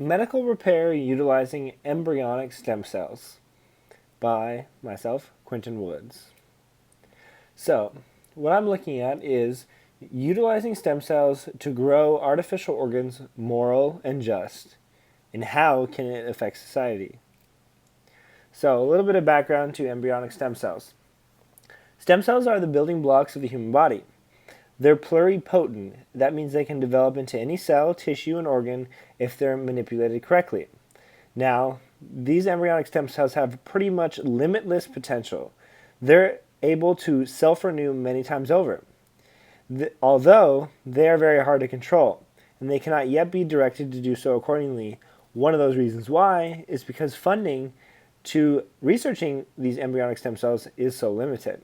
Medical Repair Utilizing Embryonic Stem Cells by myself, Quentin Woods. So, what I'm looking at is utilizing stem cells to grow artificial organs moral and just, and how can it affect society? So, a little bit of background to embryonic stem cells. Stem cells are the building blocks of the human body. They're pluripotent. That means they can develop into any cell, tissue, and organ if they're manipulated correctly. Now, these embryonic stem cells have pretty much limitless potential. They're able to self-renew many times over. Although they are very hard to control, and they cannot yet be directed to do so accordingly. One of those reasons why is because funding to researching these embryonic stem cells is so limited.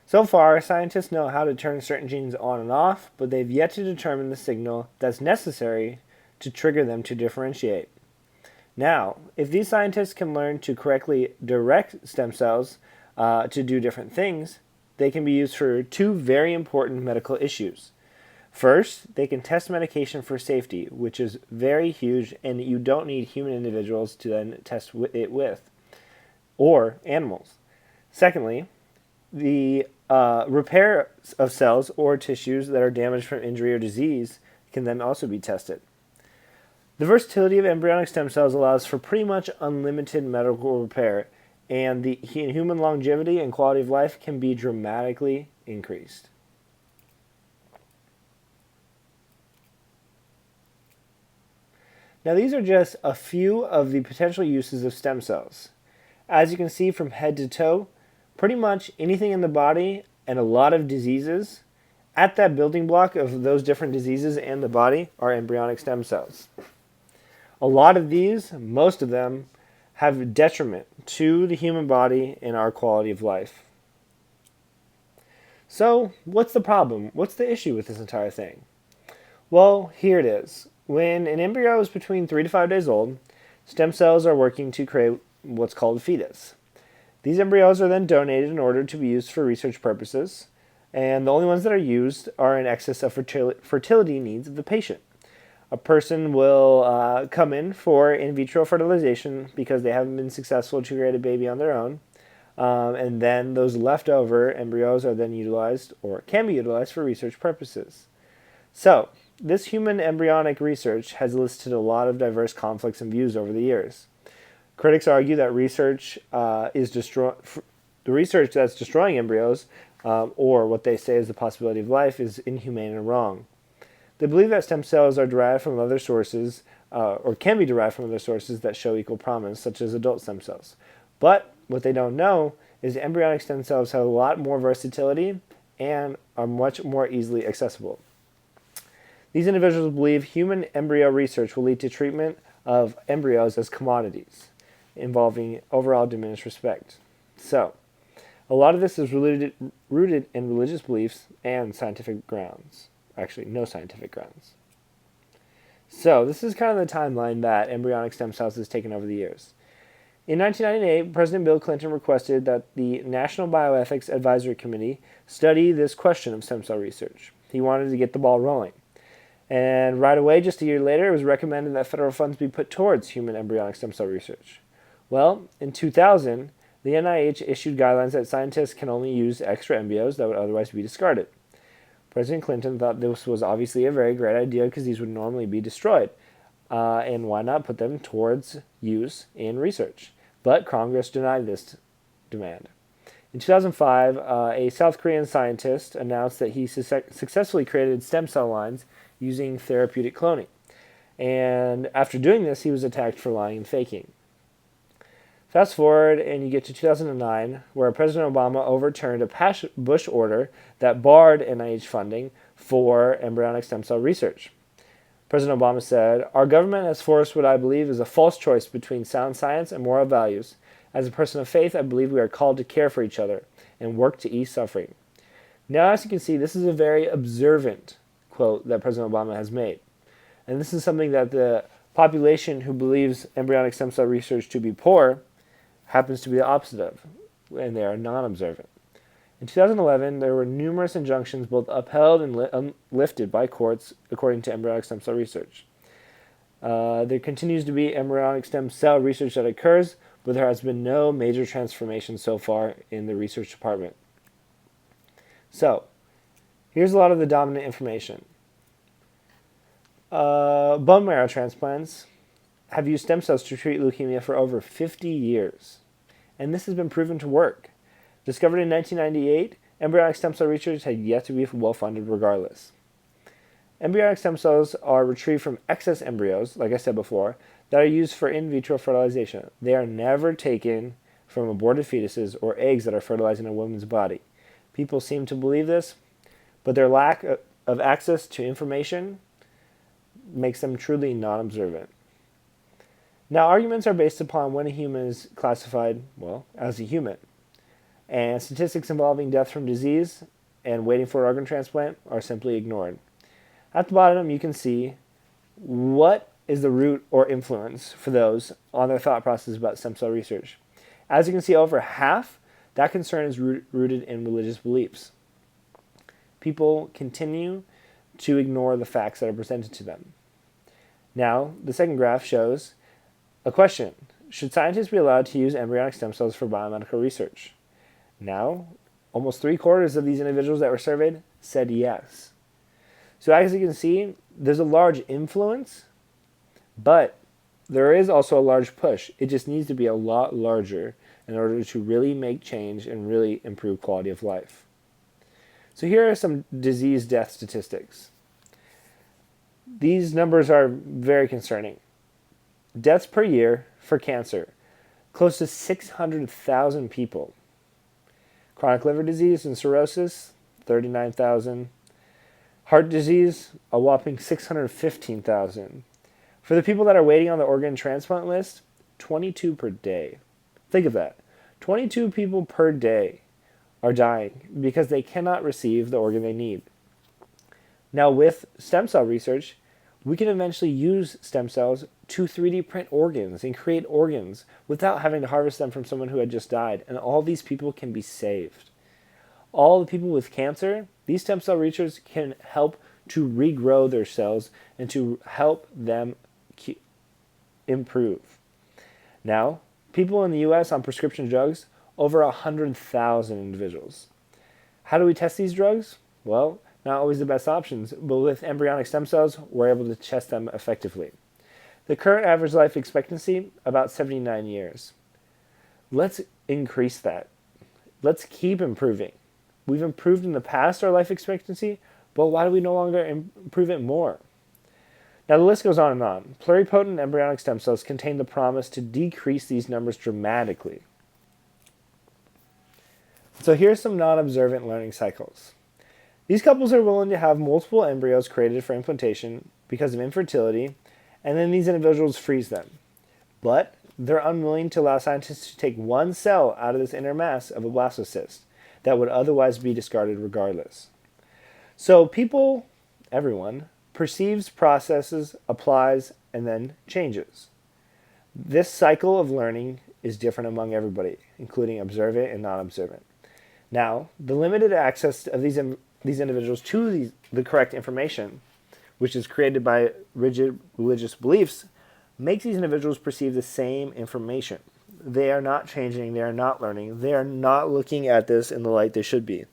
So far, scientists know how to turn certain genes on and off, but they've yet to determine the signal that's necessary to trigger them to differentiate. Now, if these scientists can learn to correctly direct stem cells to do different things, they can be used for two very important medical issues. First, they can test medication for safety, which is very huge, and you don't need human individuals to then test it with, or animals. Secondly, the repair of cells or tissues that are damaged from injury or disease can then also be tested. The versatility of embryonic stem cells allows for pretty much unlimited medical repair, and the human longevity and quality of life can be dramatically increased. Now, these are just a few of the potential uses of stem cells. As you can see from head to toe, pretty much anything in the body and a lot of diseases, at that building block of those different diseases and the body are embryonic stem cells. A lot of these, most of them, have detriment to the human body and our quality of life. So, what's the problem? What's the issue with this entire thing? Well, here it is. When an embryo is between 3 to 5 days old, stem cells are working to create what's called a fetus. These embryos are then donated in order to be used for research purposes, and the only ones that are used are in excess of fertility needs of the patient. A person will come in for in vitro fertilization because they haven't been successful to create a baby on their own, and then those leftover embryos are then utilized or can be utilized for research purposes. So, this human embryonic research has elicited a lot of diverse conflicts and views over the years. Critics argue that the research that's destroying embryos, or what they say is the possibility of life, is inhumane and wrong. They believe that stem cells are derived from other sources, or can be derived from other sources that show equal promise, such as adult stem cells. But what they don't know is embryonic stem cells have a lot more versatility and are much more easily accessible. These individuals believe human embryo research will lead to treatment of embryos as commodities, involving overall diminished respect. So, a lot of this is rooted in religious beliefs and scientific grounds. Actually, no scientific grounds. So, this is kind of the timeline that embryonic stem cells has taken over the years. In 1998, President Bill Clinton requested that the National Bioethics Advisory Committee study this question of stem cell research. He wanted to get the ball rolling. And right away, just a year later, it was recommended that federal funds be put towards human embryonic stem cell research. Well, in 2000, the NIH issued guidelines that scientists can only use extra embryos that would otherwise be discarded. President Clinton thought this was obviously a very great idea because these would normally be destroyed. And why not put them towards use in research? But Congress denied this demand. In 2005, a South Korean scientist announced that he successfully created stem cell lines using therapeutic cloning. And after doing this, he was attacked for lying and faking. Fast forward, and you get to 2009, where President Obama overturned a Bush order that barred NIH funding for embryonic stem cell research. President Obama said, "Our government has forced what I believe is a false choice between sound science and moral values. As a person of faith, I believe we are called to care for each other and work to ease suffering." Now, as you can see, this is a very observant quote that President Obama has made. And this is something that the population who believes embryonic stem cell research to be poor happens to be the opposite of, and they are non-observant. In 2011, there were numerous injunctions both upheld and lifted by courts according to embryonic stem cell research. There continues to be embryonic stem cell research that occurs, but there has been no major transformation so far in the research department. So, here's a lot of the dominant information. Bone marrow transplants have used stem cells to treat leukemia for over 50 years, and this has been proven to work. Discovered in 1998, embryonic stem cell research had yet to be well funded regardless. Embryonic stem cells are retrieved from excess embryos, like I said before, that are used for in vitro fertilization. They are never taken from aborted fetuses or eggs that are fertilized in a woman's body. People seem to believe this, but their lack of access to information makes them truly non-observant. Now, arguments are based upon when a human is classified, well, as a human. And statistics involving death from disease and waiting for organ transplant are simply ignored. At the bottom, you can see what is the root or influence for those on their thought process about stem cell research. As you can see, over half, that concern is rooted in religious beliefs. People continue to ignore the facts that are presented to them. Now, the second graph shows a question. Should scientists be allowed to use embryonic stem cells for biomedical research? Now, almost 3/4 of these individuals that were surveyed said yes. So as you can see, there's a large influence, but there is also a large push. It just needs to be a lot larger in order to really make change and really improve quality of life. So here are some disease death statistics. These numbers are very concerning. Deaths per year for cancer, close to 600,000 people. Chronic liver disease and cirrhosis, 39,000. Heart disease, a whopping 615,000. For the people that are waiting on the organ transplant list, 22 per day. Think of that. 22 people per day are dying because they cannot receive the organ they need. Now, with stem cell research, we can eventually use stem cells to 3D print organs and create organs without having to harvest them from someone who had just died. And all these people can be saved. All the people with cancer, these stem cell research can help to regrow their cells and to help them improve. Now, people in the US on prescription drugs, over 100,000 individuals. How do we test these drugs? Well, not always the best options, but with embryonic stem cells, we're able to test them effectively. The current average life expectancy, about 79 years. Let's increase that. Let's keep improving. We've improved in the past our life expectancy, but why do we no longer improve it more? Now the list goes on and on. Pluripotent embryonic stem cells contain the promise to decrease these numbers dramatically. So here's some non-observant learning cycles. These couples are willing to have multiple embryos created for implantation because of infertility, and then these individuals freeze them. But they're unwilling to allow scientists to take one cell out of this inner mass of a blastocyst that would otherwise be discarded regardless. So people, everyone, perceives, processes, applies, and then changes. This cycle of learning is different among everybody, including observant and non-observant. Now, the limited access of these individuals to the correct information, which is created by rigid religious beliefs, makes these individuals perceive the same information. They are not changing, they are not learning, they are not looking at this in the light they should be.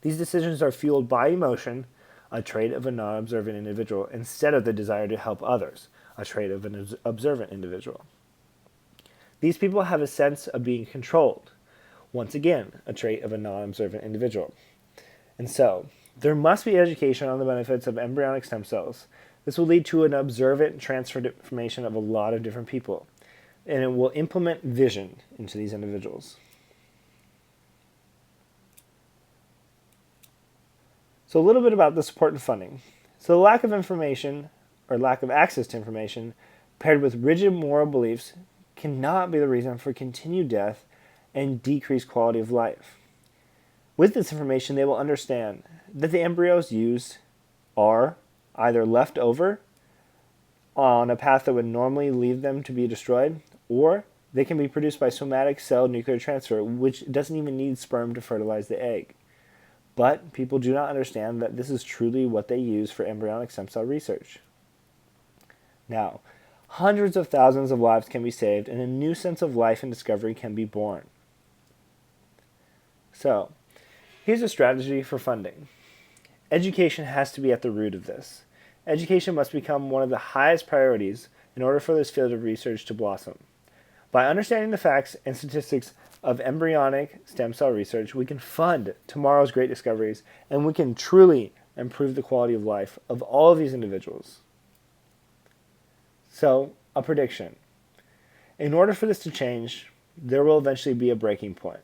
These decisions are fueled by emotion, a trait of a non-observant individual, instead of the desire to help others, a trait of an observant individual. These people have a sense of being controlled, once again, a trait of a non-observant individual. And so, there must be education on the benefits of embryonic stem cells. This will lead to an observant transferred information of a lot of different people, and it will implement vision into these individuals. So a little bit about the support and funding. So the lack of information, or lack of access to information, paired with rigid moral beliefs, cannot be the reason for continued death and decreased quality of life. With this information, they will understand that the embryos used are either left over on a path that would normally leave them to be destroyed, or they can be produced by somatic cell nuclear transfer, which doesn't even need sperm to fertilize the egg. But people do not understand that this is truly what they use for embryonic stem cell research. Now, hundreds of thousands of lives can be saved, and a new sense of life and discovery can be born. So, here's a strategy for funding. Education has to be at the root of this. Education must become one of the highest priorities in order for this field of research to blossom. By understanding the facts and statistics of embryonic stem cell research, we can fund tomorrow's great discoveries, and we can truly improve the quality of life of all of these individuals. So, a prediction. In order for this to change, there will eventually be a breaking point.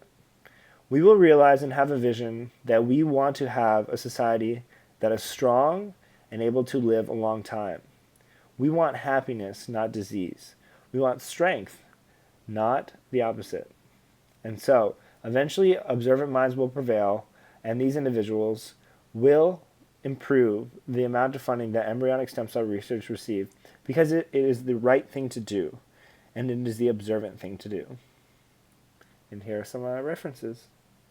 We will realize and have a vision that we want to have a society that is strong and able to live a long time. We want happiness, not disease. We want strength, not the opposite. And so, eventually, observant minds will prevail, and these individuals will improve the amount of funding that embryonic stem cell research receives because it is the right thing to do, and it is the observant thing to do. And here are some references.